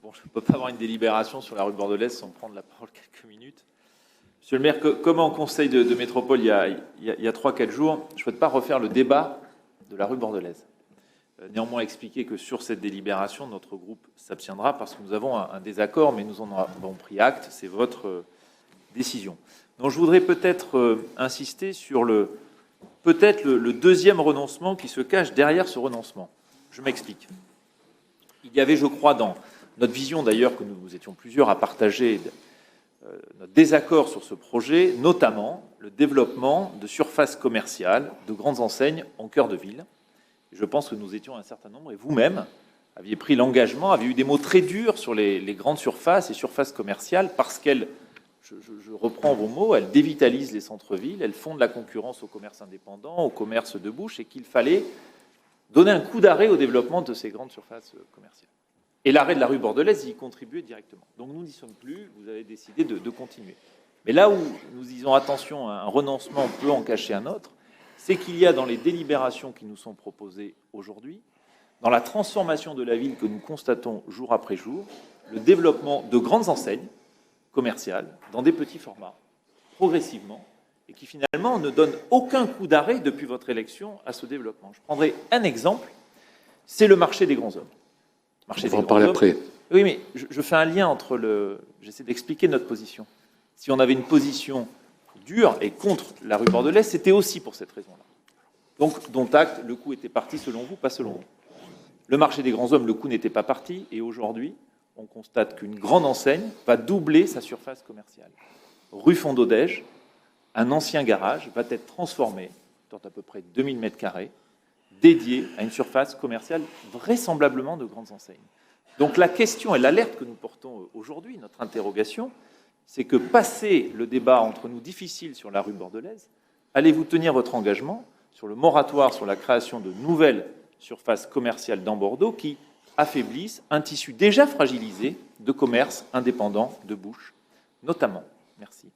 Bon, je ne peux pas avoir une délibération sur la rue Bordelaise sans prendre la parole quelques minutes. Monsieur le maire, comme en conseil de métropole il y a 3-4 jours, je ne souhaite pas refaire le débat de la rue Bordelaise. Néanmoins, expliquer que sur cette délibération, notre groupe s'abstiendra parce que nous avons un désaccord, mais nous en avons pris acte, c'est votre décision. Donc je voudrais peut-être insister sur le deuxième renoncement qui se cache derrière ce renoncement. Je m'explique. Il y avait, je crois, dans notre vision d'ailleurs, que nous étions plusieurs à partager, notre désaccord sur ce projet, notamment le développement de surfaces commerciales, de grandes enseignes en cœur de ville. Je pense que nous étions un certain nombre, et vous-même aviez pris l'engagement, aviez eu des mots très durs sur les grandes surfaces et surfaces commerciales, parce qu'elles, je reprends vos mots, elles dévitalisent les centres-villes, elles font de la concurrence au commerce indépendant, au commerce de bouche, et qu'il fallait donner un coup d'arrêt au développement de ces grandes surfaces commerciales. Et l'arrêt de la rue Bordelaise y contribuait directement. Donc nous n'y sommes plus, vous avez décidé de continuer. Mais là où nous disons attention, un renoncement peut en cacher un autre, c'est qu'il y a dans les délibérations qui nous sont proposées aujourd'hui, dans la transformation de la ville que nous constatons jour après jour, le développement de grandes enseignes commerciales dans des petits formats, progressivement, et qui finalement ne donnent aucun coup d'arrêt depuis votre élection à ce développement. Je prendrai un exemple, c'est le marché des grands hommes. On va en parler après. Oui, mais je fais un lien entre le... J'essaie d'expliquer notre position. Si on avait une position dure et contre la rue Bordelaise, c'était aussi pour cette raison-là. Donc, dont acte, le coup était parti selon vous, pas selon vous. Le marché des grands hommes, le coup n'était pas parti, et aujourd'hui, on constate qu'une grande enseigne va doubler sa surface commerciale. Rue Fondodège, un ancien garage va être transformé, dans à peu près 2000 m², dédié à une surface commerciale vraisemblablement de grandes enseignes. Donc la question et l'alerte que nous portons aujourd'hui, notre interrogation, c'est que passé le débat entre nous difficile sur la rue Bordelaise, allez-vous tenir votre engagement sur le moratoire sur la création de nouvelles surfaces commerciales dans Bordeaux qui affaiblissent un tissu déjà fragilisé de commerce indépendant de bouche, notamment. Merci.